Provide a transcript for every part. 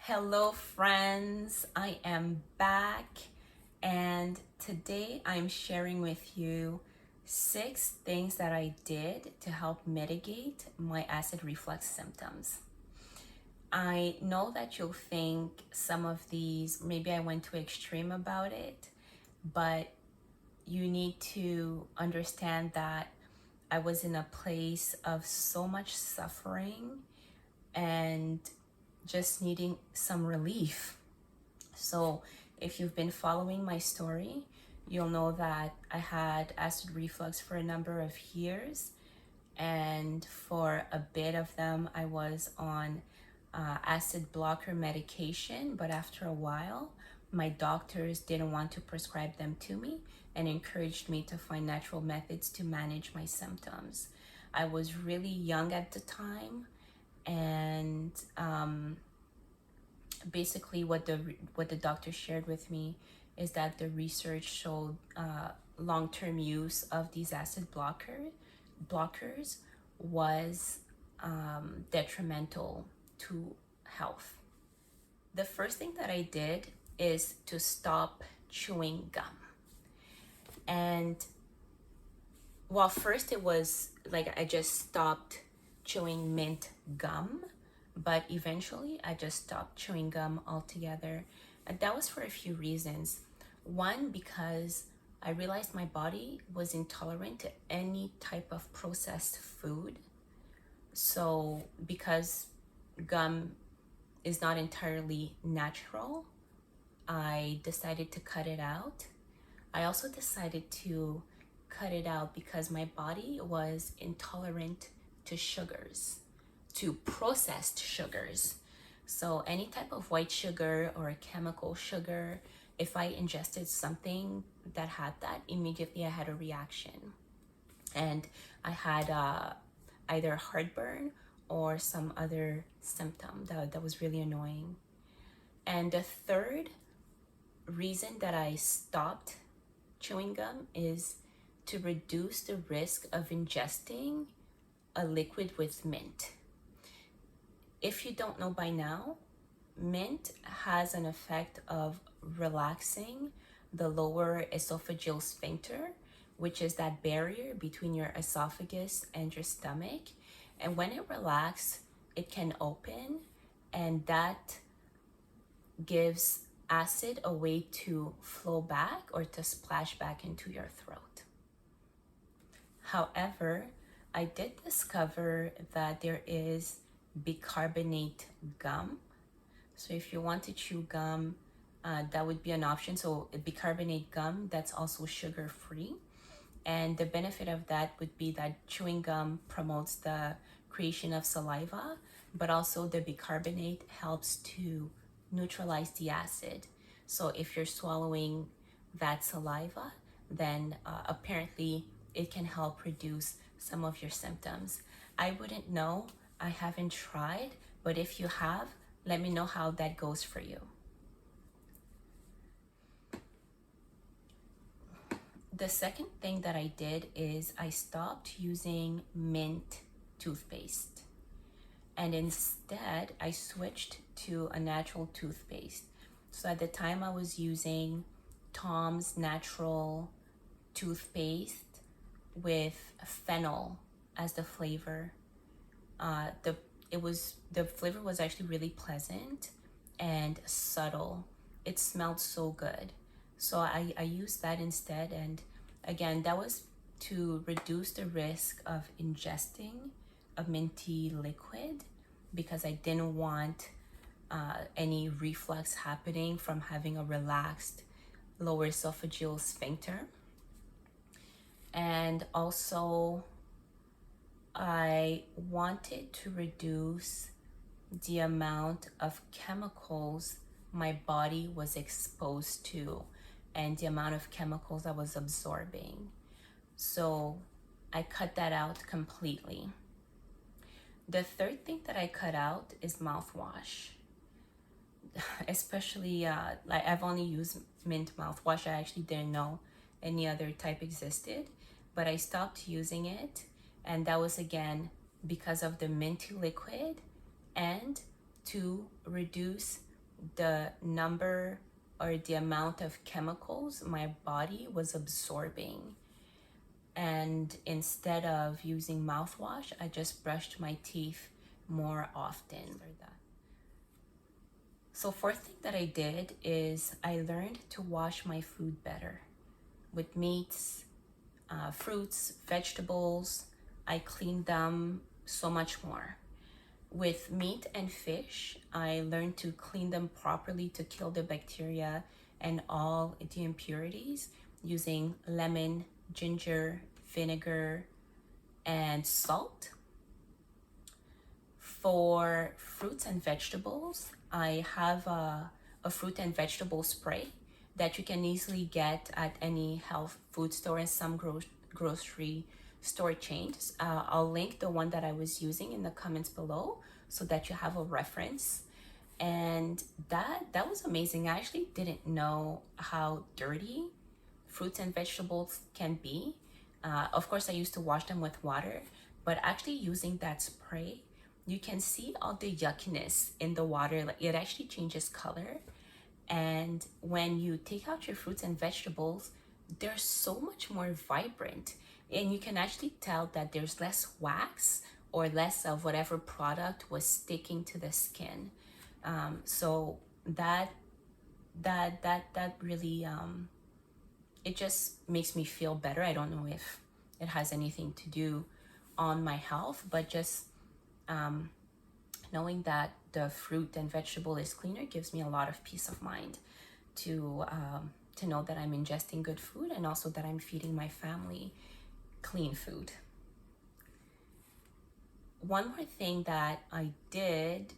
Hello, friends. I am back, and today I'm sharing with you 6 things that I did to help mitigate my acid reflux symptoms. I know that you'll think some of these, maybe I went too extreme about it, but you need to understand that I was in a place of so much suffering and just needing some relief. So if you've been following my story, you'll know that I had acid reflux for a number of years, and for a bit of them I was on acid blocker medication, but after a while my doctors didn't want to prescribe them to me and encouraged me to find natural methods to manage my symptoms. I was really young at the time, and basically what the doctor shared with me is that the research showed long-term use of these acid blockers was detrimental to health. The first thing that I did is to stop chewing gum. And well, first it was like I just stopped chewing mint gum, but eventually I just stopped chewing gum altogether. And that was for a few reasons. One, because I realized my body was intolerant to any type of processed food. So because gum is not entirely natural, I decided to cut it out. I also decided to cut it out because my body was intolerant to sugars, to processed sugars. So any type of white sugar or a chemical sugar, if I ingested something that had that, immediately I had a reaction. And I had either heartburn or some other symptom that was really annoying. And the third reason that I stopped chewing gum is to reduce the risk of ingesting a liquid with mint. If you don't know by now, mint has an effect of relaxing the lower esophageal sphincter, which is that barrier between your esophagus and your stomach. And when it relaxes, it can open, and that gives acid a way to flow back or to splash back into your throat. However, I did discover that there is bicarbonate gum. So if you want to chew gum, that would be an option. So bicarbonate gum, that's also sugar-free. And the benefit of that would be that chewing gum promotes the creation of saliva, but also the bicarbonate helps to neutralize the acid. So if you're swallowing that saliva, then apparently it can help reduce some of your symptoms. I wouldn't know, I haven't tried, but if you have, let me know how that goes for you. The second thing that I did is I stopped using mint toothpaste, and instead I switched to a natural toothpaste. So at the time I was using Tom's natural toothpaste with fennel as the flavor. The flavor was actually really pleasant and subtle. It smelled so good. So I used that instead, and again, that was to reduce the risk of ingesting a minty liquid because I didn't want any reflux happening from having a relaxed lower esophageal sphincter. And also, I wanted to reduce the amount of chemicals my body was exposed to and the amount of chemicals I was absorbing. So I cut that out completely. The third thing that I cut out is mouthwash. Especially, like I've only used mint mouthwash. I actually didn't know any other type existed, but I stopped using it, and that was again because of the minty liquid and to reduce the number or the amount of chemicals my body was absorbing. And instead of using mouthwash, I just brushed my teeth more often. So fourth thing that I did is I learned to wash my food better with meats, fruits, vegetables. I cleaned them so much more. With meat and fish, I learned to clean them properly to kill the bacteria and all the impurities using lemon, ginger, vinegar, and salt. For fruits and vegetables, I have a fruit and vegetable spray that you can easily get at any health food store and some grocery store chains. I'll link the one that I was using in the comments below so that you have a reference. And that was amazing. I actually didn't know how dirty fruits and vegetables can be. Of course, I used to wash them with water, but actually using that spray, you can see all the yuckiness in the water. Like, it actually changes color. And when you take out your fruits and vegetables, they're so much more vibrant. And you can actually tell that there's less wax or less of whatever product was sticking to the skin. So that really, it just makes me feel better. I don't know if it has anything to do on my health, but just knowing that the fruit and vegetable is cleaner gives me a lot of peace of mind to know that I'm ingesting good food and also that I'm feeding my family clean food. One more thing that I did,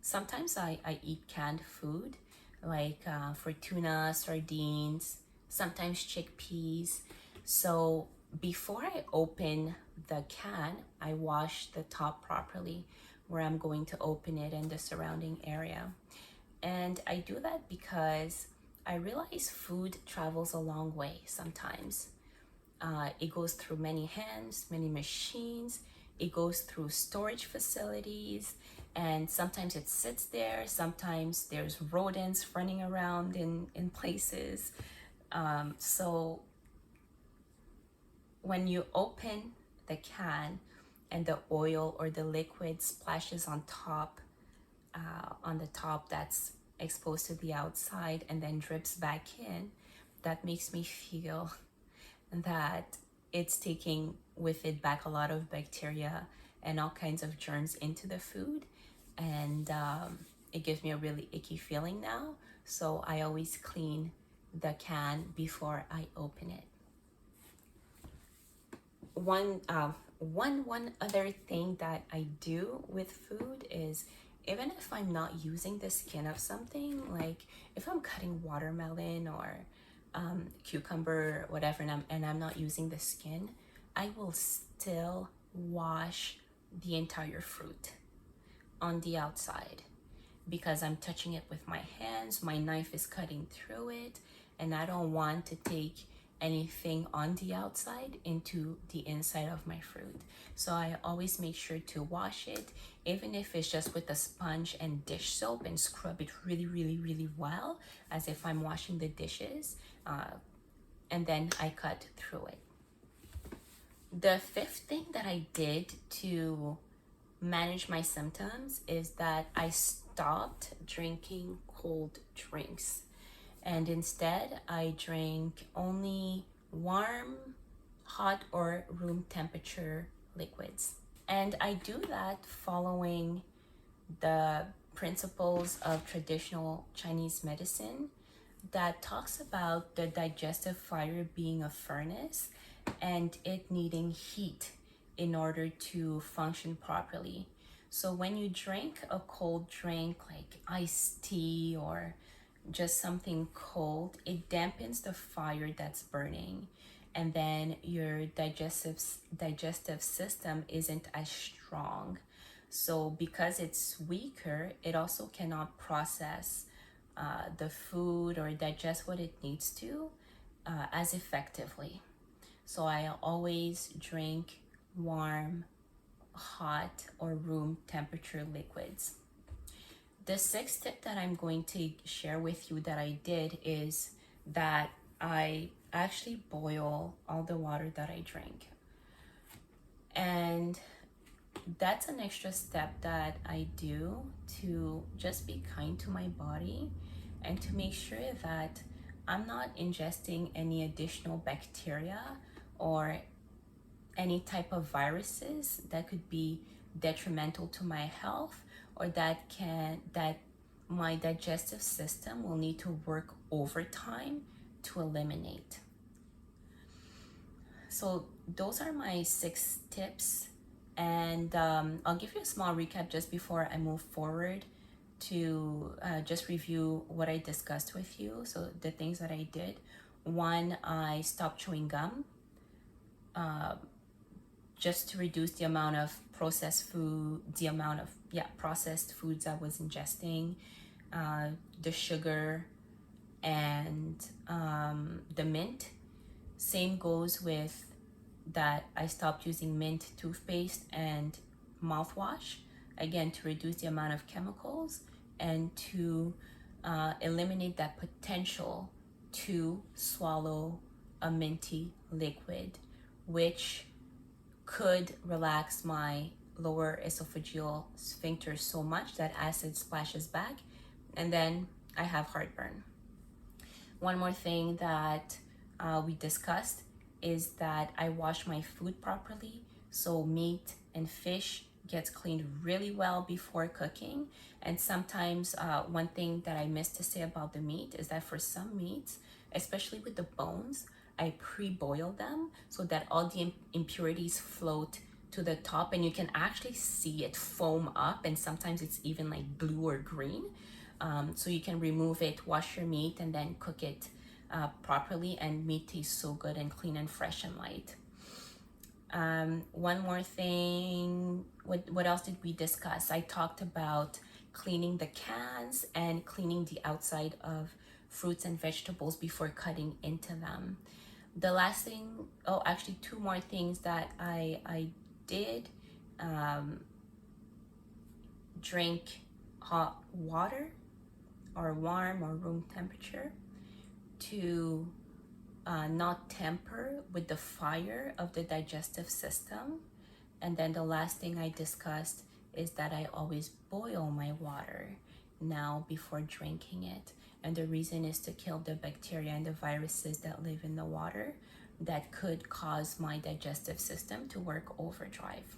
sometimes I eat canned food, like for tuna, sardines, sometimes chickpeas. So before I open the can, I wash the top properly where I'm going to open it and the surrounding area. And I do that because I realize food travels a long way sometimes. It goes through many hands, many machines. It goes through storage facilities, and sometimes it sits there. Sometimes there's rodents running around in places. So when you open the can and the oil or the liquid splashes on the top that's exposed to the outside and then drips back in, that makes me feel that it's taking with it back a lot of bacteria and all kinds of germs into the food. And it gives me a really icky feeling now. So I always clean the can before I open it. One other thing that I do with food is, even if I'm not using the skin of something, like if I'm cutting watermelon or cucumber, whatever, and I'm not using the skin, I will still wash the entire fruit on the outside because I'm touching it with my hands, my knife is cutting through it, and I don't want to take anything on the outside into the inside of my fruit. So I always make sure to wash it, even if it's just with a sponge and dish soap, and scrub it really, really, really well, as if I'm washing the dishes, and then I cut through it. The fifth thing that I did to manage my symptoms is that I stopped drinking cold drinks. And instead, I drink only warm, hot, or room temperature liquids. And I do that following the principles of traditional Chinese medicine that talks about the digestive fire being a furnace and it needing heat in order to function properly. So when you drink a cold drink like iced tea or just something cold, it dampens the fire that's burning, and then your digestive system isn't as strong. So because it's weaker, it also cannot process the food or digest what it needs to as effectively. So I always drink warm, hot, or room temperature liquids. The sixth tip that I'm going to share with you that I did is that I actually boil all the water that I drink. And that's an extra step that I do to just be kind to my body and to make sure that I'm not ingesting any additional bacteria or any type of viruses that could be detrimental to my health, or that my digestive system will need to work overtime to eliminate. So those are my 6 tips, and I'll give you a small recap just before I move forward to just review what I discussed with you. So the things that I did: 1, I stopped chewing gum, just to reduce the amount of processed foods I was ingesting, the sugar and the mint. Same goes with that I stopped using mint toothpaste and mouthwash, again to reduce the amount of chemicals and to eliminate that potential to swallow a minty liquid, which could relax my lower esophageal sphincter so much that acid splashes back, and then I have heartburn. One more thing that we discussed is that I wash my food properly, so meat and fish gets cleaned really well before cooking. And sometimes one thing that I missed to say about the meat is that for some meats, especially with the bones, I pre-boil them so that all the impurities float to the top, and you can actually see it foam up, and sometimes it's even like blue or green. So you can remove it, wash your meat, and then cook it properly, and meat tastes so good and clean and fresh and light. One more thing, what else did we discuss? I talked about cleaning the cans and cleaning the outside of fruits and vegetables before cutting into them. The last thing, actually 2 more things that I did: drink hot water or warm or room temperature to not tamper with the fire of the digestive system. And then the last thing I discussed is that I always boil my water now before drinking it. And the reason is to kill the bacteria and the viruses that live in the water that could cause my digestive system to work overdrive.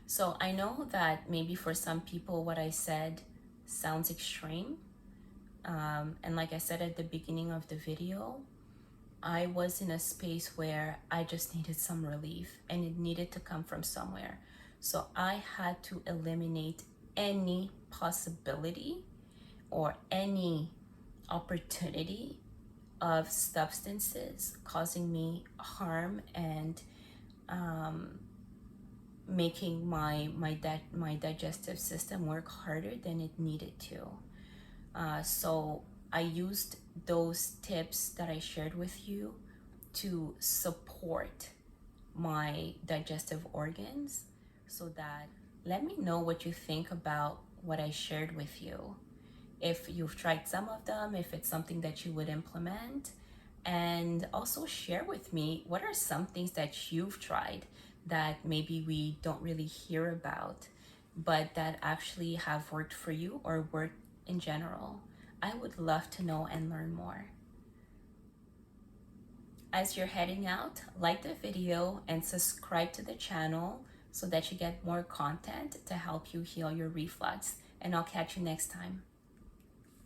So I know that maybe for some people what I said sounds extreme. And like I said at the beginning of the video, I was in a space where I just needed some relief, and it needed to come from somewhere. So I had to eliminate any possibility or any opportunity of substances causing me harm and making my digestive system work harder than it needed to. So I used those tips that I shared with you to support my digestive organs, so that, let me know what you think about what I shared with you. If you've tried some of them, if it's something that you would implement, and also share with me what are some things that you've tried that maybe we don't really hear about, but that actually have worked for you or worked in general. I would love to know and learn more. As you're heading out, like the video and subscribe to the channel so that you get more content to help you heal your reflux. And I'll catch you next time.